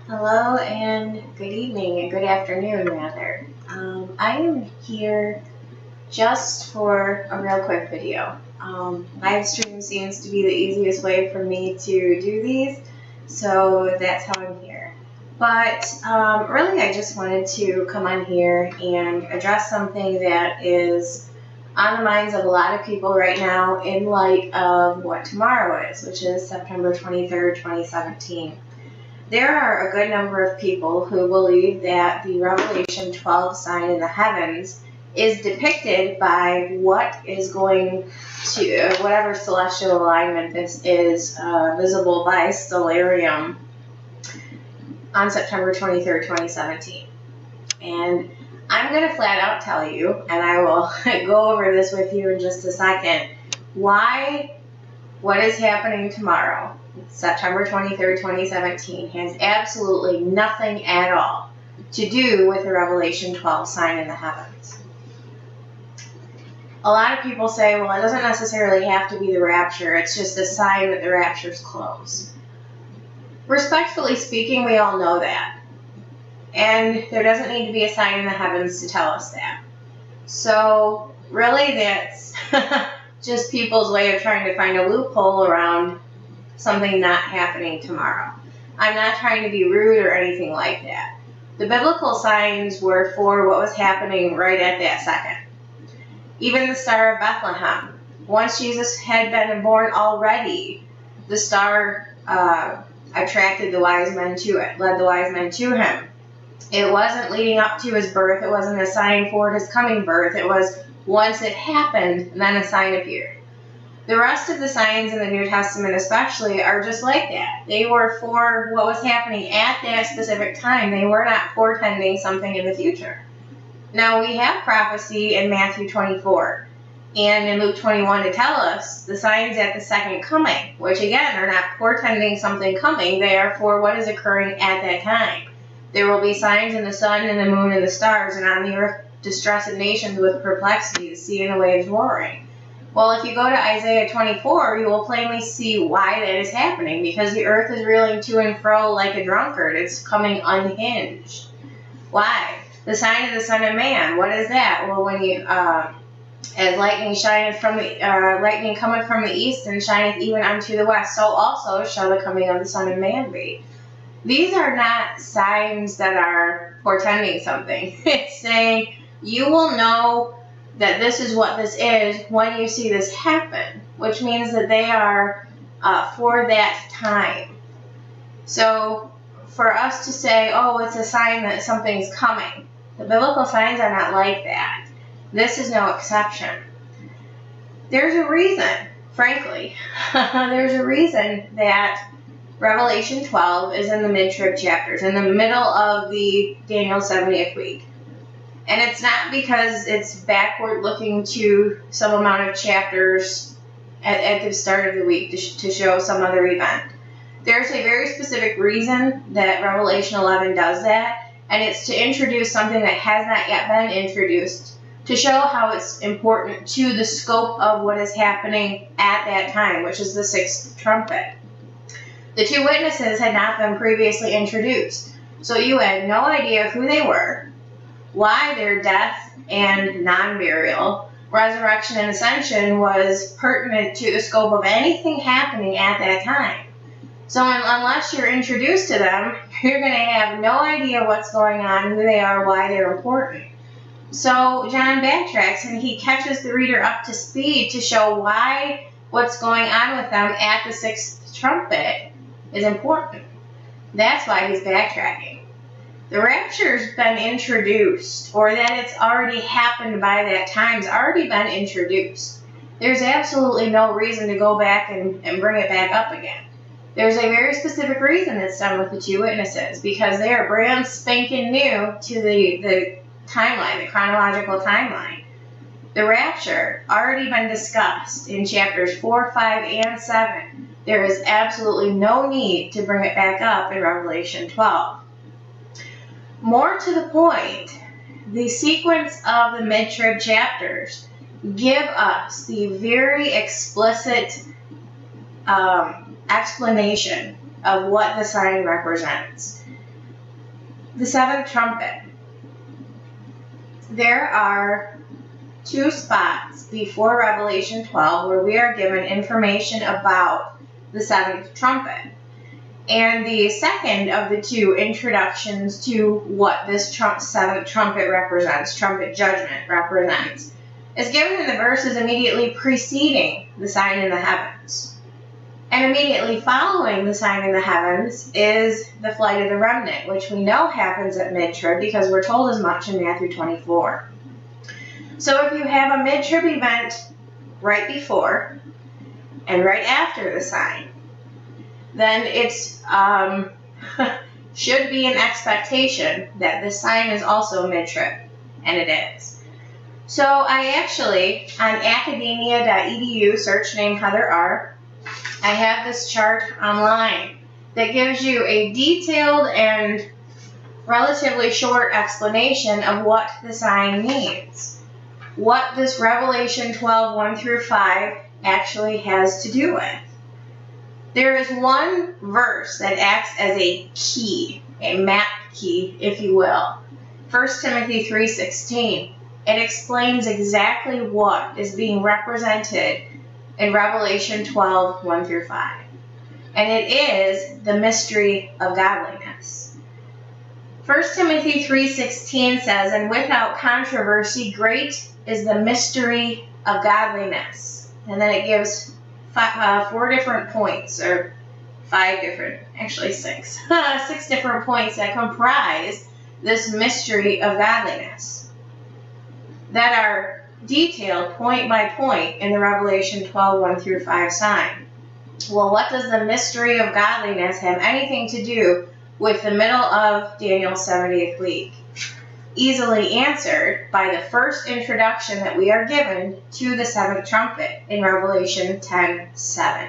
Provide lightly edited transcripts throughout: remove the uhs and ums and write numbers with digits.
Hello and good evening and good afternoon, rather. I am here just for a real quick video. Live stream seems to be the easiest way for me to do these, so that's how I'm here. But really, I just wanted to come on here and address something that is on the minds of a lot of people right now in light of what tomorrow is, which is September 23rd, 2017. There are a good number of people who believe that the Revelation 12 sign in the heavens is depicted by what is going to, whatever celestial alignment this is, visible by stellarium on September 23rd, 2017. And I'm going to flat out tell you, and I will go over this with you in just a second, why what is happening tomorrow, September 23rd, 2017, has absolutely nothing at all to do with the Revelation 12 sign in the heavens. A lot of people say, well, it doesn't necessarily have to be the rapture, it's just a sign that the rapture's close. Respectfully speaking, we all know that. And there doesn't need to be a sign in the heavens to tell us that. So, really, that's just people's way of trying to find a loophole around something not happening tomorrow. I'm not trying to be rude or anything like that. The biblical signs were for what was happening right at that second. Even the Star of Bethlehem. Once Jesus had been born already, the star attracted the wise men to it, led the wise men to him. It wasn't leading up to his birth. It wasn't a sign for his coming birth. It was once it happened, then a sign appeared. The rest of the signs in the New Testament especially are just like that. They were for what was happening at that specific time. They were not portending something in the future. Now, we have prophecy in Matthew 24 and in Luke 21 to tell us the signs at the second coming, which again are not portending something coming. They are for what is occurring at that time. There will be signs in the sun and the moon and the stars, and on the earth distressed nations with perplexity, the sea and the waves roaring. Well, if you go to Isaiah 24, you will plainly see why that is happening, because the earth is reeling to and fro like a drunkard. It's coming unhinged. Why? The sign of the Son of Man. What is that? Well, when you, as lightning shineth from the lightning cometh from the east and shineth even unto the west, so also shall the coming of the Son of Man be. These are not signs that are portending something. It's saying you will know that this is what this is when you see this happen, which means that they are for that time. So for us to say, oh, it's a sign that something's coming, the biblical signs are not like that. This is no exception. There's a reason, frankly, there's a reason that Revelation 12 is in the mid-trib chapters, in the middle of the Daniel 70th week. And it's not because it's backward looking to some amount of chapters at the start of the week to show some other event. There's a very specific reason that Revelation 11 does that, and it's to introduce something that has not yet been introduced, to show how it's important to the scope of what is happening at that time, which is the sixth trumpet. The two witnesses had not been previously introduced, so you had no idea who they were, why their death and non-burial, resurrection, and ascension was pertinent to the scope of anything happening at that time. So unless you're introduced to them, you're going to have no idea what's going on, who they are, why they're important. So John backtracks and he catches the reader up to speed to show why what's going on with them at the sixth trumpet is important. That's why he's backtracking. The rapture's been introduced, or that it's already happened by that time, has already been introduced. There's absolutely no reason to go back and bring it back up again. There's a very specific reason it's done with the two witnesses, because they are brand spanking new to the timeline, the chronological timeline. The rapture already been discussed in chapters 4, 5, and 7. There is absolutely no need to bring it back up in Revelation 12. More to the point, the sequence of the mid-trib chapters give us the very explicit explanation of what the sign represents. the seventh trumpet. There are 2 spots before Revelation 12 where we are given information about the seventh trumpet. And the second of the 2 introductions to what this seventh trumpet represents, trumpet judgment represents, is given in the verses immediately preceding the sign in the heavens. And immediately following the sign in the heavens is the flight of the remnant, which we know happens at mid-trib because we're told as much in Matthew 24. So if you have a mid-trib event right before and right after the sign, then it's should be an expectation that the sign is also mid-trib, and it is. So I actually, on academia.edu, search name Heather R., I have this chart online that gives you a detailed and relatively short explanation of what the sign means, what this Revelation 12, 1 through 5 actually has to do with. There is one verse that acts as a key, a map key, if you will. 1 Timothy 3:16. It explains exactly what is being represented in Revelation 12, 1 through 5. And it is the mystery of godliness. 1 Timothy 3:16 says, "And without controversy, great is the mystery of godliness." And then it gives 4 different points, or 5 different, actually 6. 6 different points that comprise this mystery of godliness that are detailed point by point in the Revelation 12, 1 through 5 sign. Well, what does the mystery of godliness have anything to do with the middle of Daniel's 70th week? Easily answered by the first introduction that we are given to the seventh trumpet in Revelation 10:7.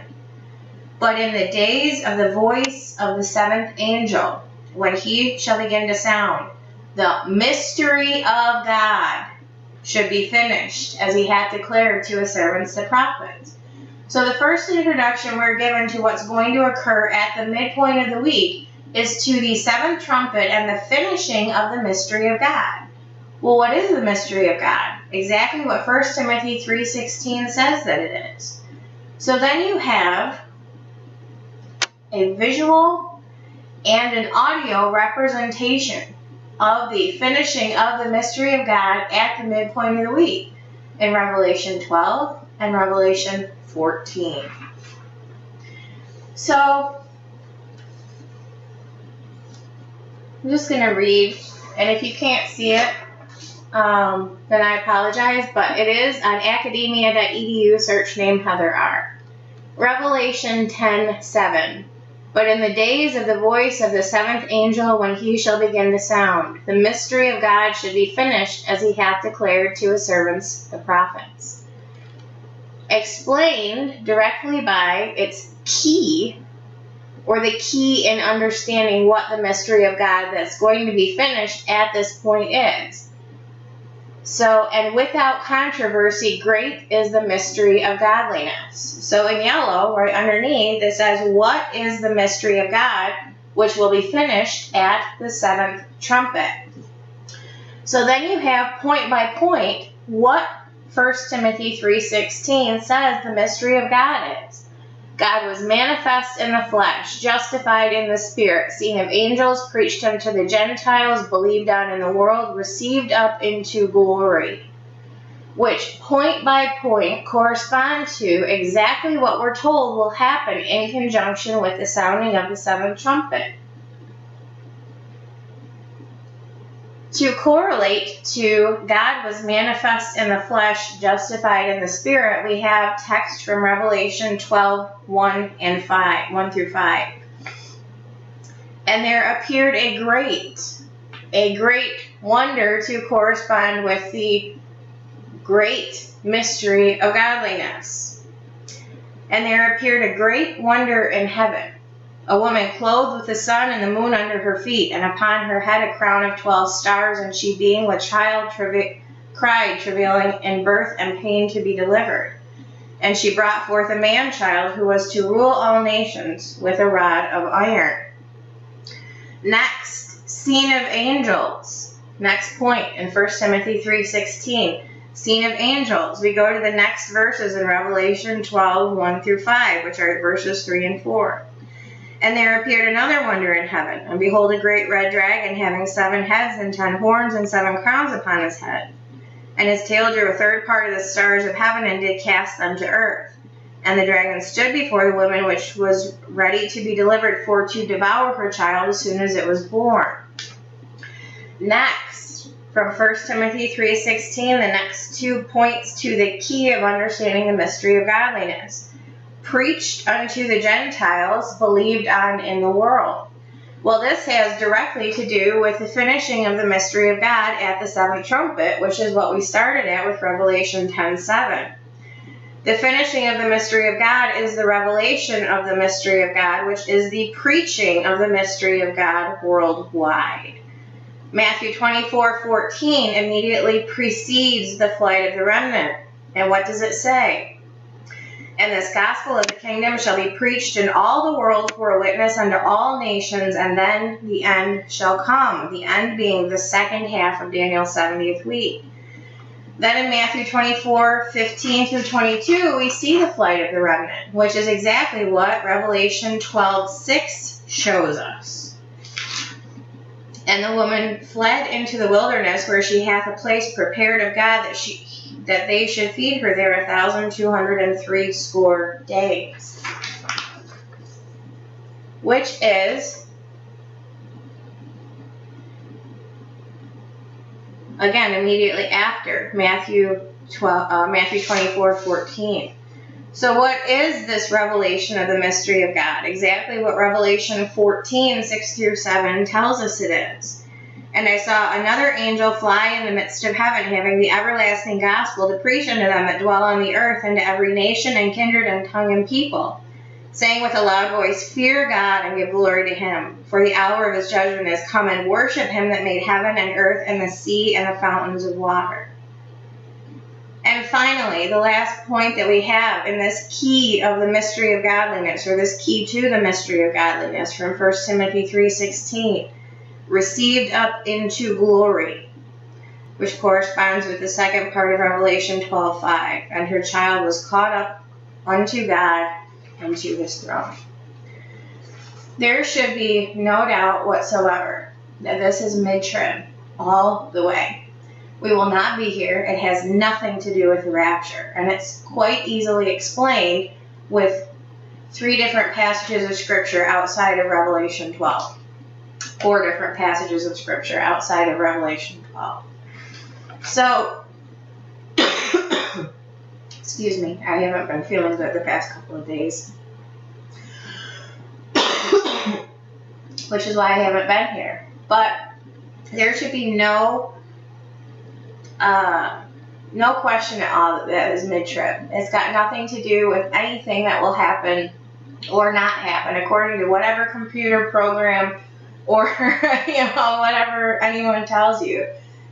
But in the days of the voice of the seventh angel, when he shall begin to sound, the mystery of God should be finished, as he had declared to his servants the prophets. So the first introduction we're given to what's going to occur at the midpoint of the week is to the seventh trumpet and the finishing of the mystery of God. Well, what is the mystery of God? Exactly what 1 Timothy 3:16 says that it is. So then you have a visual and an audio representation of the finishing of the mystery of God at the midpoint of the week in Revelation 12 and Revelation 14. So I'm just going to read, and if you can't see it, then I apologize, but it is on academia.edu, search name Heather R. Revelation 10:7. But in the days of the voice of the seventh angel, when he shall begin to sound, the mystery of God should be finished, as he hath declared to his servants the prophets. Explained directly by its key, or the key in understanding what the mystery of God that's going to be finished at this point is. So, and without controversy, great is the mystery of godliness. So in yellow, right underneath, it says, what is the mystery of God, which will be finished at the seventh trumpet? So then you have point by point what 1 Timothy 3:16 says the mystery of God is. God was manifest in the flesh, justified in the spirit, seen of angels, preached unto the Gentiles, believed on in the world, received up into glory. Which point by point correspond to exactly what we're told will happen in conjunction with the sounding of the seventh trumpet. To correlate to God was manifest in the flesh, justified in the spirit, we have text from Revelation 12, 1 through 5. And there appeared a great wonder to correspond with the great mystery of godliness. And there appeared a great wonder in heaven, a woman clothed with the sun and the moon under her feet, and upon her head a crown of 12 stars, and she being with child cried, travailing in birth and pain to be delivered. And she brought forth a man-child who was to rule all nations with a rod of iron. Next Seen of angels. Next point in 1 Timothy 3:16. Seen of angels. We go to the next verses in Revelation 12:1 through 5, which are verses 3 and 4. And there appeared another wonder in heaven, and behold, a great red dragon, having 7 heads and 10 horns and 7 crowns upon his head. And his tail drew a third part of the stars of heaven, and did cast them to earth. And the dragon stood before the woman, which was ready to be delivered for to devour her child as soon as it was born. Next, from 1 Timothy 3:16, the next 2 points to the key of understanding the mystery of godliness. Preached unto the Gentiles, believed on in the world. Well, this has directly to do with the finishing of the mystery of God at the 7th trumpet, which is what we started at with Revelation 10:7. The finishing of the mystery of God is the revelation of the mystery of God, which is the preaching of the mystery of God worldwide. Matthew 24:14 immediately precedes the flight of the remnant. And what does it say? And this gospel of the kingdom shall be preached in all the world for a witness unto all nations, and then the end shall come. The end being the second half of Daniel's 70th week. Then in Matthew 24:15 through 22, we see the flight of the remnant, which is exactly what Revelation 12:6 shows us. And the woman fled into the wilderness, where she hath a place prepared of God, that they should feed her there 1,260 days. Which is, again, immediately after Matthew 24:14. So what is this revelation of the mystery of God? Exactly what Revelation 14:6 through 7 tells us it is. And I saw another angel fly in the midst of heaven, having the everlasting gospel to preach unto them that dwell on the earth, and to every nation and kindred and tongue and people, saying with a loud voice, Fear God and give glory to him, for the hour of his judgment is come, and worship him that made heaven and earth and the sea and the fountains of water. And finally, the last point that we have in this key of the mystery of godliness, or this key to the mystery of godliness, from 1 Timothy 3:16, received up into glory, which corresponds with the second part of Revelation 12:5, and her child was caught up unto God and to his throne. There should be no doubt whatsoever that this is mid-trib all the way. We will not be here. It has nothing to do with the rapture, and it's quite easily explained with 3 different passages of Scripture outside of Revelation 12. 4 different passages of Scripture outside of Revelation 12. So, excuse me, I haven't been feeling good the past couple of days, which is why I haven't been here. But there should be no question at all that that is mid-trib. It's got nothing to do with anything that will happen or not happen according to whatever computer program or whatever anyone tells you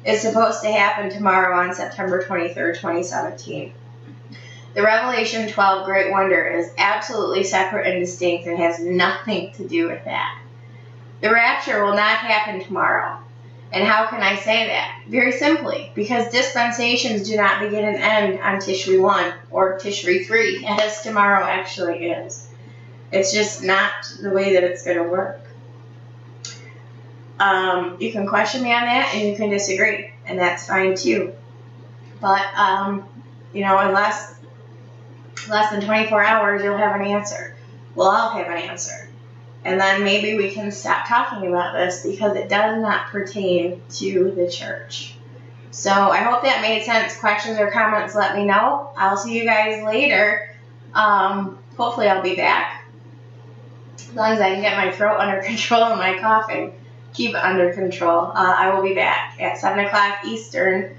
is supposed to happen tomorrow on September 23rd, 2017. The Revelation 12 Great Wonder is absolutely separate and distinct and has nothing to do with that. The rapture will not happen tomorrow. And how can I say that? Very simply, because dispensations do not begin and end on Tishri 1 or Tishri 3, as tomorrow actually is. It's just not the way that it's going to work. You can question me on that, and you can disagree, and that's fine too. But, in less than 24 hours, you'll have an answer. We'll all have an answer. And then maybe we can stop talking about this because it does not pertain to the church. So I hope that made sense. Questions or comments, let me know. I'll see you guys later. Hopefully I'll be back. As long as I can get my throat under control and my coughing. Keep it under control. I will be back at 7 o'clock Eastern,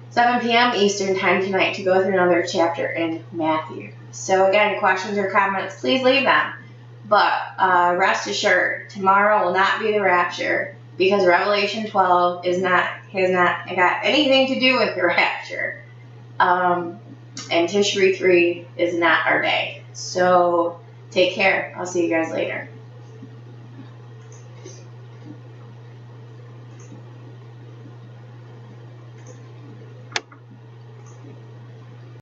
7 p.m. Eastern time tonight to go through another chapter in Matthew. So again, questions or comments, please leave them. But rest assured, tomorrow will not be the rapture because Revelation 12 has not got anything to do with the rapture. And Tishri 3 is not our day. So take care. I'll see you guys later.